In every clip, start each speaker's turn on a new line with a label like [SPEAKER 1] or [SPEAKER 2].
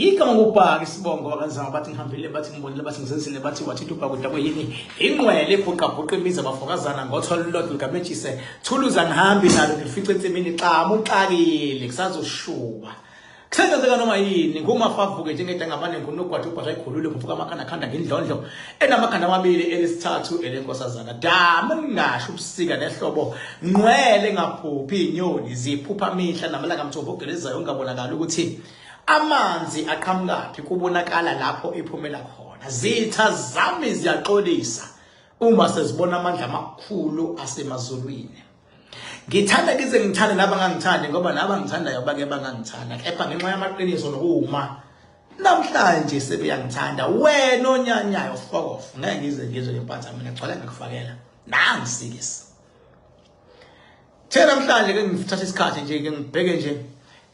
[SPEAKER 1] Igama ngubhaka isibongo wakanzanga bathi ngihambile bathi ngibonile bathi ngizenzile bathi wathi ubhaka kodwa kuyini ingqwele ebhuqabhuqa imiza bafokazana ngotholo lodwa likamejise thuluza ngihambi nalo ngifice entsimini xama uxakile kusazoshuba kusenzeka noma yini ngumafavuke njengeda ngabane ngunogwathu ubhaka ekhulule kuvuka amakhanda khanda ngendlondlo enamakhanda amabili elesithathu elenkosazana dama ngingasho ubusika nehlobo ngqwele ngaphuphi inyoni ziphupha amihla namalanga mthombo ogelezayo ungabonakala ukuthi amanzi aqhamukapi kubonakala lapho iphumela khona zitha zami ziyaxolisa uma sezibona amandla amakhulu asemazulwini ngithanda kize ngithanda nabangangithandi ngoba nabangithandayo bake bangangithanda kepha ngenxa yamaqiniso nokuma namhlanje sebeyangithanda wena onyanyayo fokof ngeke ngize ngizwe lempatha mina gcwala ngikufakela nangisikisi thena namhlanje ke ngithatha isikhathi nje ke ngibheke nje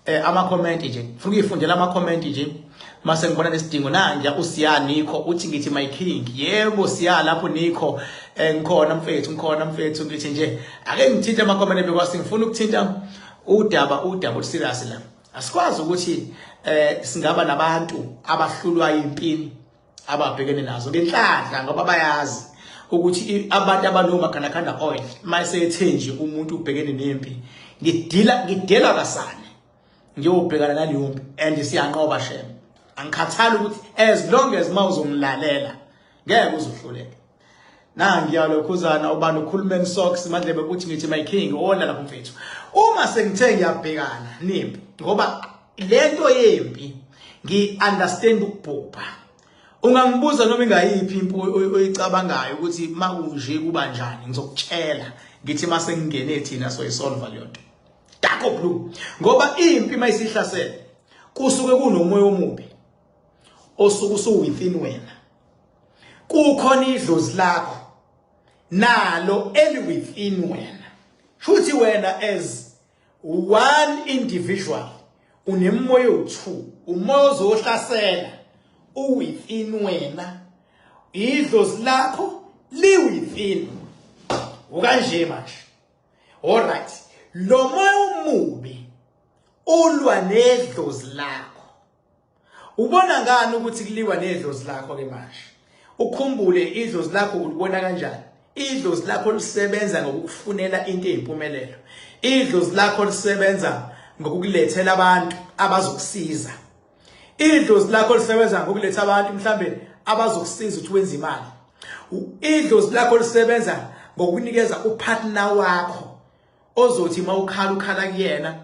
[SPEAKER 1] ama-comment nje ngifuna ukuyifundela ama-comment nje mase ngibona nesidingo nanje uSiya Nikho uthi ngithi my king yebo Siya lapho Nikho ngikhona mfethu ngithi nje ake ngithinta ama-comment bekwasi ngifuna ukuthinta udaba serious la asikwazi ukuthi singaba nabantu abahlulwa impini ababhekene nazo ngenhlanhla ngoba bayazi ukuthi abantu abanomaganakhanda oil mayisethe nje umuntu ubhekene nempi ngidela kasane ngiyobhekana naleyo mpi and siyanqoba shem angikhathali ukuthi as long as mawuzongilalela ngeke uzohluleka ngiyalokhuzana ubani ukhulumeni socks madlebe uthi ngithi my king ona lapho mfethu uma sengithe ngiyabhekana nempi ngoba lento yempi ngi-understand ukubhubha ungangibuza noma ingayiphi impi oyicabangayo ukuthi makunje kuba njani ngizokutshela ngithi mase ngingene thina soyisolve leyo nto Dako blue ngoba impi mayisihlasela kusuke kunomoya omubi osuke within wena kukhona idlozi lakho nalo eli within wena futhi wena as one individual unemoya u2 umoya ozohlasela within wena idlozi lakho li within ukanje manje all right lo moya omubi ulwa nedlozi lakho ubona ngani ukuthi kuliwa nedlozi lakho ke manje ukhumbule idlozi lakho ulibona kanjani idlozi lakho lisebenza ngokufunela into ezimpumelelo idlozi lakho lisebenza ngokukulethela abantu abazokusiza idlozi lakho lisebenza ngokuletha abantu mhlambe abazokusiza ukuthi wenze imali idlozi lakho lisebenza ngokunikeza upartner wakho ozothi mawukhala kuyena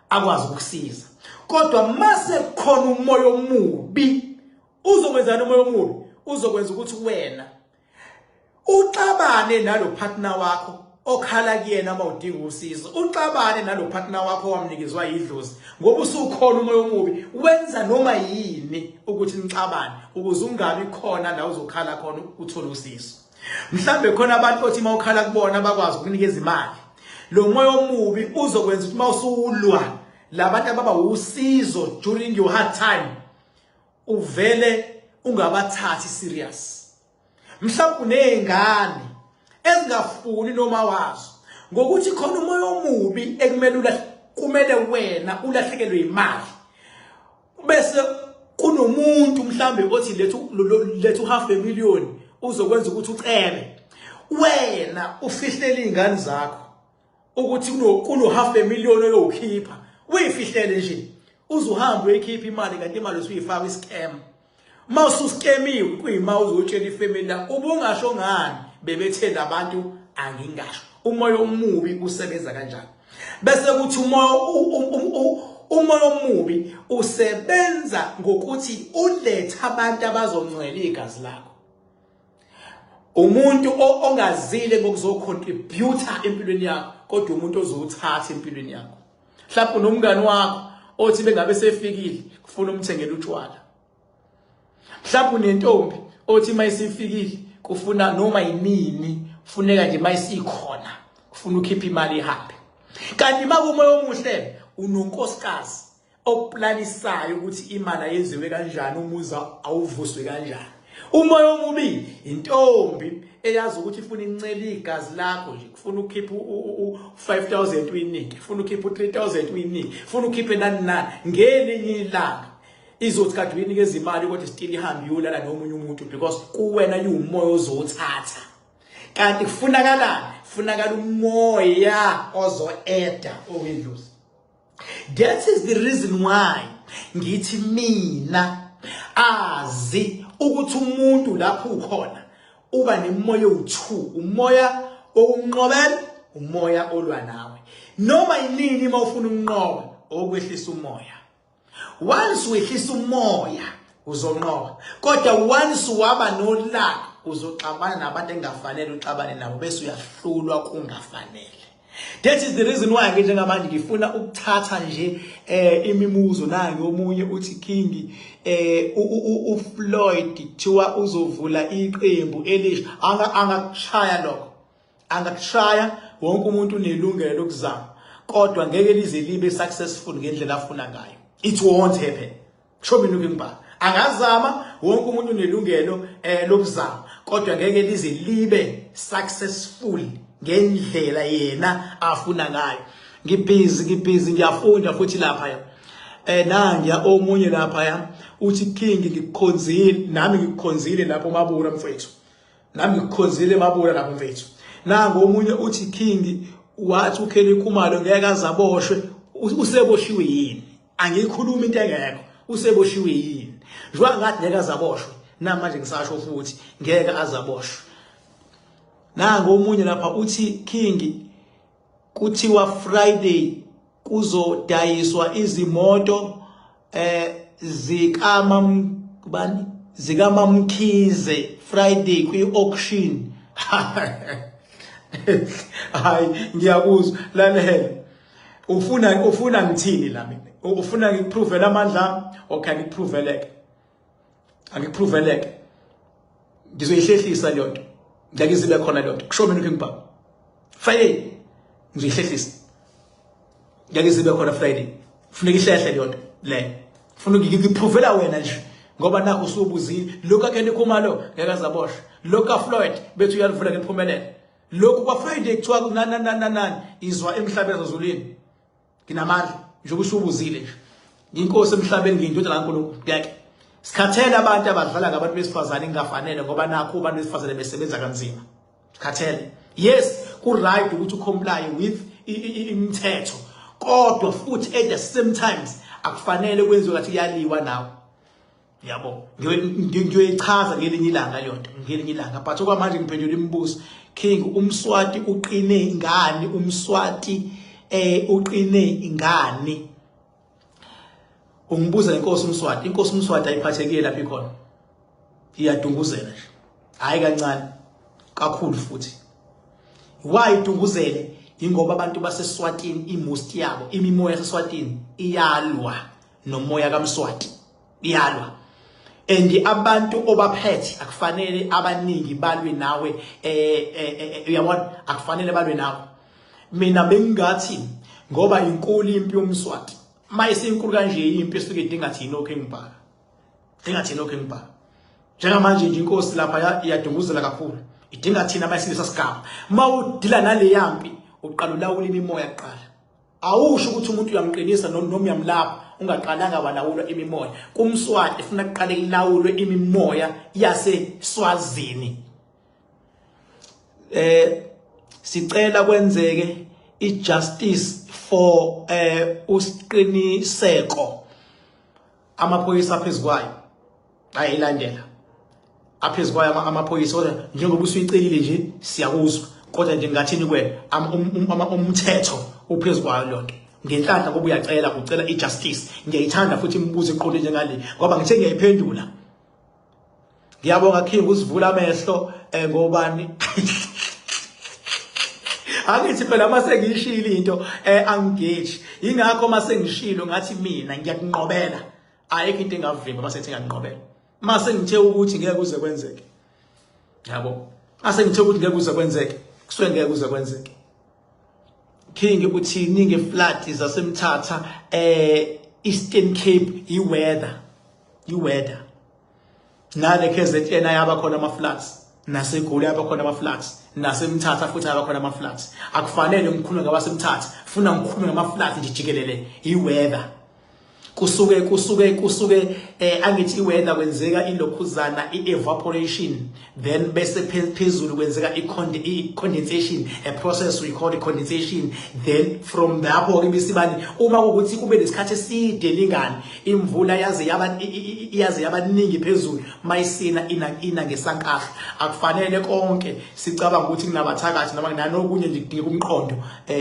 [SPEAKER 1] akwazi ukukusiza kodwa mase khona umoya omubi uzokwenzana umoya omubi uzokwenza ukuthi wena uxabane nalo partner wakho okhala kuyena mawudinga usizo uxabane nalo partner wakho wamnikezwa idlozi ngoba usukhona umoya omubi wenza noma yini ukuthi nixabane ukuze ungabi khona la uzokhala khona uthola usizo mhlambe khona abantu othi mawukhala kubona bakwazi ukunikeza imali lo moya omubi uzokwenza ukuthi mawusulwa labantu ababa usizo during your hard time uvele ungabathathi serious mhlawumbe unezingane ezingafuni noma wazo ngokuthi khona umoya omubi kumele wena ulahlekelwe imali bese kunomuntu mhlambe othi lethu $500,000 uzokwenza ukuthi ucebe wena ufihlele izingane zakho ukuthi kuno $500,000 oyokhipha uyifihlele nje uzuhamba uyikhipha imali kanti imali usuyifaka iscam mawususkemiwe kuyima uzotshela ifamily la ubungasho ngani bebethela abantu angingasho umoya omubi usebenza kanjani bese kuthi umoya omubi usebenza ngokuthi ulethe abantu abazongcwela igazi lakho umuntu ongazile ngokuzocontributor empilweni yakho kodwa umuntu ozothatha empilweni yakho mhlawumbe nomngane wakho othi bengabe sefikile kufuna umthengele utshwala mhlawumbe unentombi othi mayisifikile kufuna noma yinini kufuneka nje mayisikhona kufuna ukhipha imali ihambe kanti makumoya omuhle unonkosikazi okuplanisayo ukuthi imali ayenziwe kanjani umuzi awuvuswe kanjani umoya omubi intombi eyazi ukuthi ifuna incela igazi lakho nje kufuna ukhipha u5,000 uyinike kufuna ukhipha u3,000 uyinike kufuna ukhiphe nani ngelinye ilanga izothi kade uyinikeza imali kodwa still ihambe iyolala nomunye umuntu because kuwena umoya ozothatha. Kanti kufunakala umoya ozoeda owendlozi. That is the reason why ngithi mina azi ukuthi umuntu lapho ukhona uba nemoya u2, umoya okunqobela, umoya olwa nawe. Noma inini mawufuna ukunqoba okwehlisa umoya. Once wehlisa umoya uzonqoba. Kodwa once waba nolaka uzoxabana nabantu engafanele uxabane nabo bese uyahlulwa kungafanele. That is the reason why nje ngamanje ngifuna ukuthatha nje imimuzo nange omunye uthi King uFloyd kuthiwa uzovula iqembu elisha. Angakushaya lokho. Angakushaya, wonke umuntu unelungelo lokuzama. Kodwa ngeke lize libe successful ngendlela afuna ngayo. It won't happen. Show me looking back. Angazama, wonke umuntu unelungelo lokuzama. Kodwa ngeke lize libe successful ngendlela yena afuna ngayo. Ngibhizi ngiyafunda futhi lapha ya. Nanja omunye lapha ya uthi King ngikukhonzile, nami ngikukhonzile lapho Mabura mfethu. Nami ngikukhonzile Mabura lapho mfethu. Nango omunye uthi King wathi uKelly Khumalo ngeke azaboshwe, useboshiwe yini? Angikhuluma into engekho, useboshiwe yini? Jwa ngathi ngeke azaboshwe, namanje ngisasho futhi ngeke azaboshwe. Nango omunye lapha uthi King kuthiwa Friday kuzodayiswa izimoto zikaMamkhize Friday kwi-auction. Hayi ngiyakuzwa lalela. Ufuna ngithini la mina? Ufuna ngikuprove amandla okay ngikuproveleke? Angikuproveleke. Ngizoyihlehlisa le nto. Ngeke zibe khona le nto. Kusho mina ukuthi ngibaba. Friday ngizoyihlehlisa. Ngeke zibe khona Friday. Kufuneka ihlehle le nto le. Ufuna ngikuprovela wena nje. Ngoba nakho usubuzile lokho akene Khumalo ngeke azaboshwa. Lokho kaFloyd bethu uyalivula ngemphumelelo. Lokho kwa Friday kuthiwa nani izwa emhlabeni ezulwini. Nginamandla nje kusubuzile nje. Inkosi emhlabeni ngiyindodana kaNkulunkulu. Ngeke sikhathele abantu abadlala ngabantu besifazane ingafanele ngoba nakho abantu besifazane besebenza kanzima. Sikhathele. Yes, ku right ukuthi ucomply with imithetho. Kodwa futhi at the same times akufanele kwenziwe ngathi kuyaliwa nawe. Yabo. Ngiyoyichaza ngelinye ilanga le nto, ngelinye ilanga. But okwamanje ngiphendula imibuzo. King umswati uqine ngani? Umswati uqine ngani? Ungibuza inkosi umswati. Inkosi umswati ayiphathekile lapha ikhona. Iyadunguzela nje. Hayi kancane. Kakhulu futhi. Why idunguzele? Ingoba abantu baseSwatini imost yabo, imimoya yaseSwatini iyalwa nomoya kaMswati. Iyalwa. And abantu obaphethe akufanele abaningi balwe nawe uyabona akufanele balwe nawe. Mina bengingathi ngoba inkulu impi yomswati mayisinkulu kanje impi esuke idinga thina okhe ngibhala. Idinga thina okhe ngibhala. Njengamanje nje inkosi lapha iyadunguzela kakhulu. Idinga thina mayisilisa sigaba. Mawudila nale yampi uqala ulawula imimoya kuqala. Awusho ukuthi umuntu uyamqinisa noma uyamlapha ungaqalanga walawula imimoya. Kumswati efuna kuqale ilawulwe imimoya yaseSwazini. Sicela kwenzeke ijustice for usiqiniseko. Amaphoyisa aphezukwayo ayilandela. Aphezukwayo amaphoyisa kodwa njengoba usuyicelile nje siyakuzwa. Kodwa nje ngathini kwena umthetho uphezukwayo lonto. Ngenhlanhla ngoba uyacela ucela ijustice. Ngiyayithanda futhi imibuzo eqonde njengale ngoba ngithe ngiyayiphendula. Ngiyabonga King usivula amehlo ngobani. Angithi phela mase ngishilo into angigeji. Ingakho mase ngishilo ngathi mina ngiyakunqobela. Ayikho into engavimba mase ngithi ngiyanqobela. Mase ngithe ukuthi ngeke kuze kwenzeke. Yabo. Mase ngithe ukuthi ngeke kuze kwenzeke. Kusuke ngeke kuze kwenzeke. King uthini ngeflat zasemthatha Eastern Cape iweather. Nale KZN yaba khona ama flats. NaseGoli yaba khona ama flats. Nasemthatha futhi yaba khona ama flats. Akufanele ngikhulume ngabasemthatha. Funa ngikhulume ngama flats nje jikelele iweather. kusuke angithi iweather kwenzeka ilokhuzana evaporation, then bese phezulu kwenzeka condensation, a process we call it condensation. Then from lapho ke bisibani uma ukuthi kube lesikhathi eside lingani imvula yaze yabaningi phezulu mayisina ina ngesankahla, akufanele konke sicabanga ukuthi kunabathakathi noma nanokunye ngidinga umqondo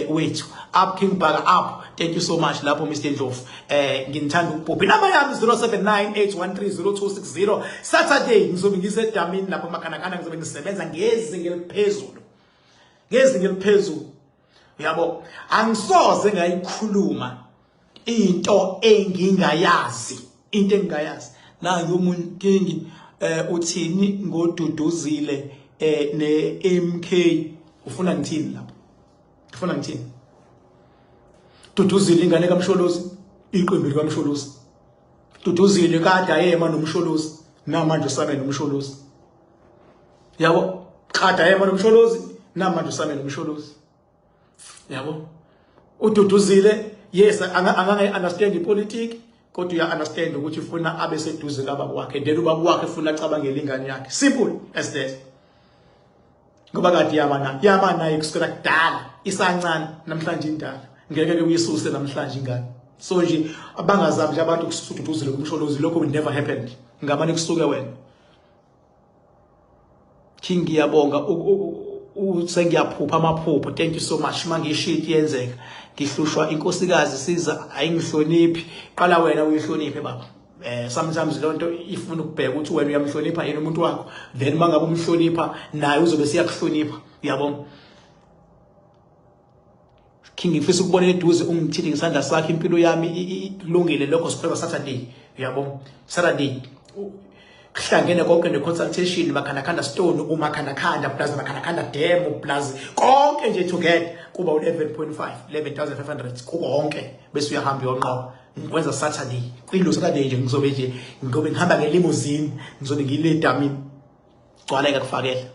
[SPEAKER 1] wethu. Up King Bhaka up. Thank you so much lapho Mr. Ndlovu. Ngithanda ukubhubha. Inamba yami 0798130260. Saturday ngizobe ngisedamini lapho makhanakana ngizobe ngisebenza ngezinga eliphezulu. Ngezinga eliphezulu. Uyabo, angisoze ngayikhuluma into engingayazi, into engingayazi. Na ngomuntu King uthini ngoduduzile ne MK ufuna ngithini lapho? Ufuna ngithini? Duduzile ingane kaMsholozi, iqembu likaMsholozi. Duduzile kade ayema noMsholozi, namanje usame noMsholozi. Yabo, kade ayema noMsholozi, namanje usame noMsholozi. Yabo. Ududuzile, yes, angange understand ipolitiki, kodwa uya understand ukuthi ufuna abe seduze kababa wakhe, then ubaba wakhe ufuna acabangele ingane yakhe. Simple as that. Ngoba kade yamana ikusukela kudala, isancane namhlanje indala. Ngeke uyisuse namhlanje ingane. So nje abangazami nje abantu kusududuzile kumsholozi, lokho will never happen. Ngamane kusuke wena. King ngiyabonga sengiyaphupha amaphupho. Thank you so much. Mangishiti yenzeka. Ngihlushwa inkosikazi siza ayingihloniphi. Qala wena uyihloniphe baba. Sometimes lonto ifuna ukubheka ukuthi wena uyamhlonipha yena umuntu wakho, then mangabe umhlonipha naye uzobe siyakuhlonipha. Uyabona? King ngifisa ukubona eduze ungithini ngesandla sakhe impilo yami ilungile lokho sikhuleka Saturday. Uyabona? Saturday kuhlangene konke ne consultation makhanakanda stone umakhanakanda plus makhanakanda demo plus konke nje together kuba u11.5 11,500 konke bese uyahamba yonqoba. Ngikwenza Saturday kwilo Saturday nje ngobe ngihamba ngelimousine ngizobe ngiledamini gcwala ekufakela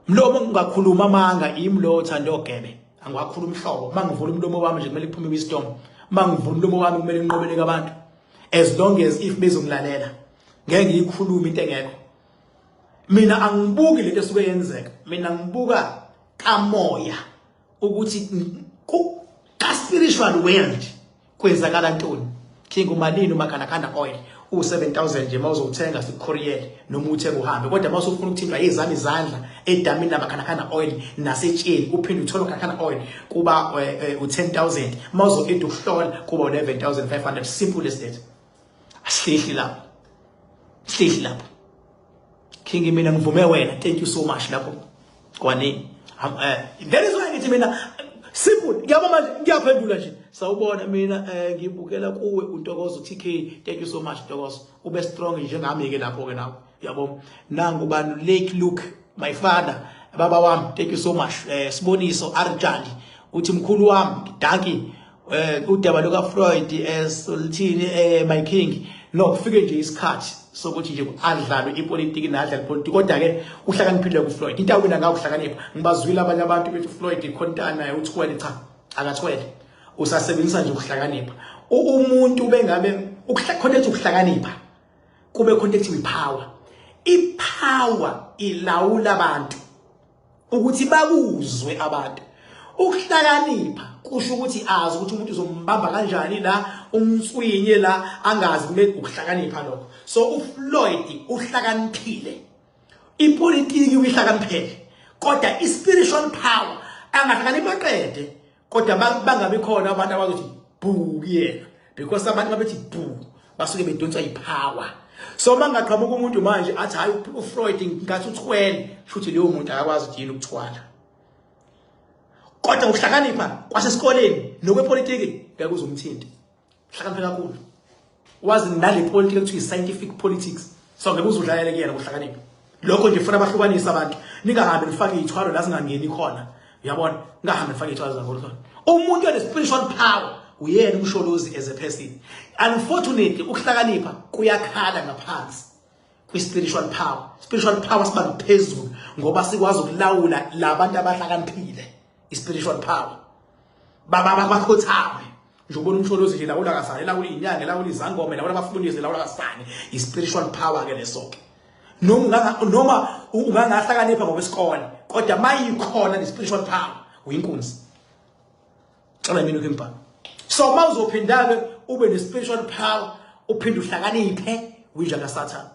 [SPEAKER 1] mlomo ngingakhuluma amanga imlo othanda ogebe angiwakhuluma umhlobo mangivula umlomo wami nje kumele kuphume wisdom mangivula umlomo wami kumele nginqobele abantu as long as if bezongilalela ngeke ngiyikhuluma into engekho. Mina angibuki lento esuke yenzeka, mina ngibuka kamoya ukuthi ka spiritual world kwenzakala ntoni. King umalini umakhanakanda oil u7000 nje mawuzothenga sicourier noma uthenga uhambe, kodwa mawusufuna ukuthintwa izami izandla edamini lamakhanakanda oil nasetsheni uphinde uthola ukhanakanda oil kuba u10000 mawuzoqeda ukuhlola kuba u11500. Simple as that. Asihlihli lapho. Sihlihli lapho. King mina ngivume wena. Thank you so much lapho. Kwani that is why ngithi mina simple ngiyaba manje ngiyaphendula nje. Sawubona mina ngibukela kuwe uNtokozo TK. Thank you so much Ntokozo. Ube strong njengami ke lapho ke nawe. Uyabona? Nangu bani Lake Luke my father baba wami. Thank you so much. Siboniso Arjali uthi mkhulu wami Danki udaba luka Freud esolithini my king. No kufike nje isikhathi sokuthi nje adlalwe ipolitiki nadlala ipolitiki, kodwa ke uhlakaniphile ku Floyd. Into awina ngawo uhlakanipha. Ngibazwile abanye abantu bethi Floyd ikhontana uthwele cha akathwele. Usasebenzisa nje ukuhlakanipha. Umuntu bengabe ukuhlakanipha ukuhlakanipha kube contact with power. Ipower ilawula abantu ukuthi bakuzwe abantu. Ukuhlakanipha kusho ukuthi azi ukuthi umuntu uzombamba kanjani la umtswinye la angazi kumele ukuhlakanipha lokho. So uFloyd uhlakaniphile, ipolitiki uyihlakaniphele, kodwa ispiritual power angahlakanipha qede, kodwa bangabe khona abantu abazothi boo kuyena, because abantu babethi boo basuke bedonsa ipower. So mangaqhamuka umuntu manje athi hayi uFloyd ngathi uthwele, futhi leyo muntu akakwazi ukuthi yini ukuthwala. Kodwa ukuhlakanipha kwasesikoleni nokwepolitiki ngeke umthinti. Hlakaniphe kakhulu. Wazi nale politics ekuthiwa scientific politics. So ngeke uzudlalela kuyena ukuhlakanipha. Lokho nje ufuna abahlukanisa abantu. Ningahambe nifake izithwalo la singangeni khona. Uyabona? Ningahambe nifake izithwalo zankulu khona. Umuntu one spiritual power uyena umsholozi as a person. Unfortunately ukuhlakanipha kuyakhala ngaphansi kwi spiritual power. Spiritual power siba phezulu ngoba sikwazi ukulawula labantu abahlakaniphile. Spiritual power. Baba bakhothawe nje ubona umsholozi nje lawula kasane lawula inyanga lawula izangoma lawula abafundisi lawula kasane spiritual power ke leso noma ungangahlakanipha ngokwesikole kodwa mayikhona le spiritual power uyinkunzi cela mina ukimpa so mawuzophinda ke ube ne spiritual power uphinde uhlakaniphe winja kaSathane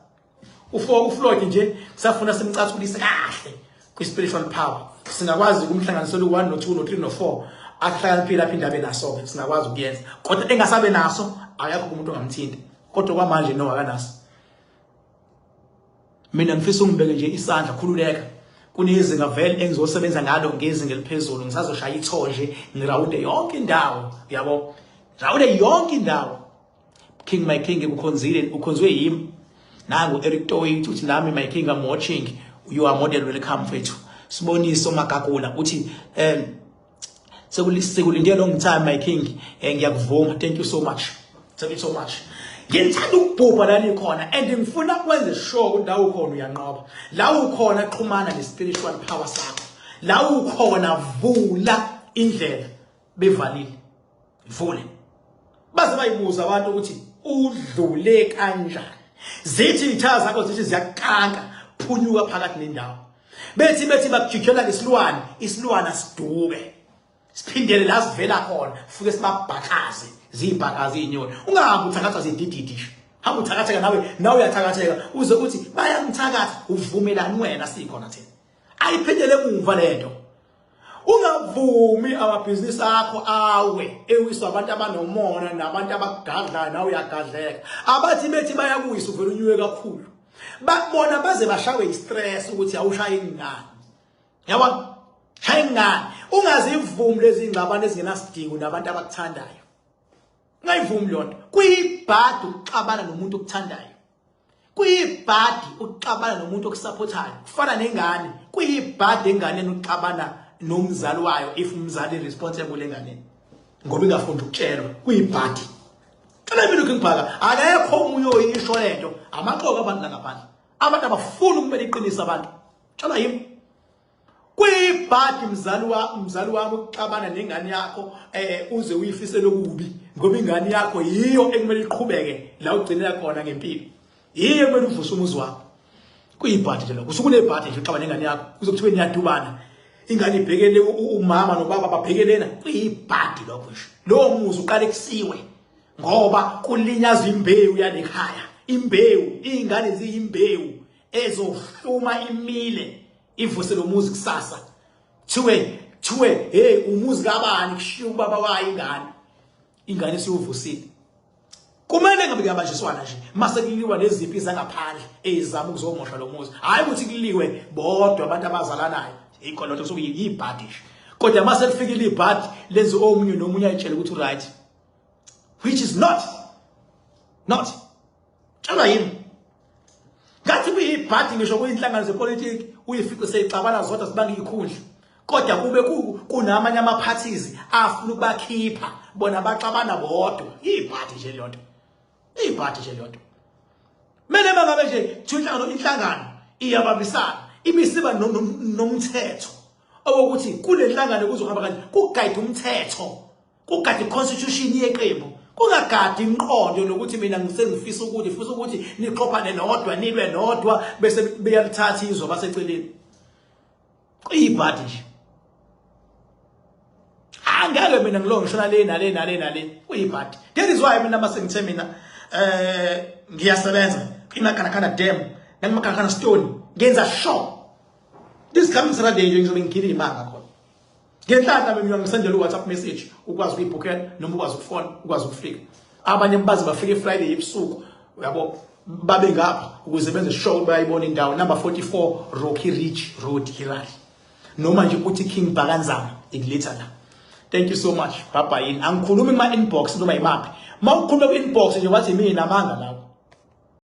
[SPEAKER 1] uFloyd nje kusafuna simcathulise kahle kwi spiritual power singakwazi ukumhlanganisela u1 no2 no3 no4 ahlakaniphile aphinda abe naso ke singakwazi ukuyenza kodwa engasabe naso akakho umuntu ongamthinta kodwa kwamanje no akanaso mina ngifisa ungibeke nje isandla khululeka kunezinga vele engizosebenza ngalo ngezinga eliphezulu ngisazoshaya ithonje ngirawude yonke indawo yabo rawude yonke indawo King my king ukukhonzile ukhonzwe yimi nangu Eric Toy uthi nami my king I'm watching you are model welcome mfethu Siboniso Magagula uthi sekulindele long time my king ngiyakuvuma thank you so much ngithanda ukubhubha la nikhona and ngifuna ukwenza sure ukuthi la ukhona uyanqoba la ukhona xhumana ne spiritual power sakho la ukhona vula indlela bevalile vule baze bayibuza abantu ukuthi udlule kanjani zithi ithaza zakho zithi ziyakanka phunyuka phakathi nendawo bethi bakujikela isilwana siduke siphindele la sivela khona fuke sibabhakaze zibhakaze inyoni ungahambi uthakatha zidididisha hamba uthakatheka nawe uyathakatheka uze uthi bayangithakatha uvumelani wena sikhona thina ayiphindele emuva lento ungavumi amabhizinisi akho awe ewiswa abantu abanomona nabantu abagadla nawe uyagadleka abathi bethi bayakuyisa uvela unyuke kakhulu babona baze bashawe istress ukuthi awushaye ingane yabona shaya ingane ungazivumi lezi ingxabano ezingenasidingo nabantu abakuthandayo ungayivumi lonto kuyibhadi ukuxabana nomuntu okuthandayo kuyibhadi ukuxabana nomuntu okusupportayo kufana nengane kuyibhadi enganeni ukuxabana nomzali wayo if umzali responsible enganeni ngoba ingafunda ukutshelwa kuyibhadi cela mina ukungibhaka akekho umunye oyisho lento amaqoko abantu ngaphandle abantu abafuna ukumele iqinisa abantu cela yimi kuyibhadi mzali wami ukuxabana nengane yakho uze uyifisele okubi ngoba ingane yakho yiyo ekumele iqhubeke la ugcinela khona ngempilo yiyo ekumele uvuse umuzi wakho kuyibhadi nje lokho usukunebhadi nje uxabana nengane yakho uzokuthiwe niyadubana ingane ibhekele umama nobaba babhekelena kuyibhadi lokho nje lo muzi uqale kusiwe ngoba kulinyazwa imbewu yalekhaya imbewu ingane ziyimbewu ezohluma imile ivuse lo muzi kusasa thiwe hey umuzi kabani kushiya ubaba wayo ingane siyuvusile kumele ngabe kuyabanjiswana nje mase kuliwa neziphi zangaphandle ezama ukuzomosha lo muzi hayi ukuthi kuliwe bodwa abantu abazalanayo ikho lotho sokuyibhadi kodwa mase lifikile ibhadi lenze omunye nomunye ayitshela ukuthi right which is not tshela yini ngathi kuyibhadi ngisho kuyinhlangano zepolitiki uyifice seyixabana zodwa sibanga ikhundla kodwa kube kunamanye ama-parties afuna ukubakhipha bona baxabana bodwa ibhadi nje lonto mele bangabe nje inhlangano iyabambisana imisiba nomthetho owokuthi kule nhlangano kuzohamba kanje kugayida umthetho kugayida iconstitution yeqembu kungagadi inqondo lokuthi mina ngisengifisa ukuthi nixophane nodwa nilwe nodwa bese beyalithatha izwe baseceleni kuyibhadi nje angeke mina ngilongo ngishona le kuyibhadi that is why mina masengithe mina ngiyasebenza imakhanakhana dam nangemakhanakhana stone ngenza sure this coming Saturday nje ngizobe ngikhipha imanga khona ngenhlanhla mina ngisendela uWhatsApp message ukwazi ukuyibhookela noma ukwazi ukufona ukwazi ukufika abanye bazi bafike Friday ebusuku yabo babe ngapha ukuze benze sure bayibona indawo number 44 Rocky Ridge Road Hirari noma nje uthi King Bhakanzama ikuletha la thank you so much bye bye angikhulumi kuma inbox noma imaphi mawukhuluma ku inbox nje wathi mina amanga lawo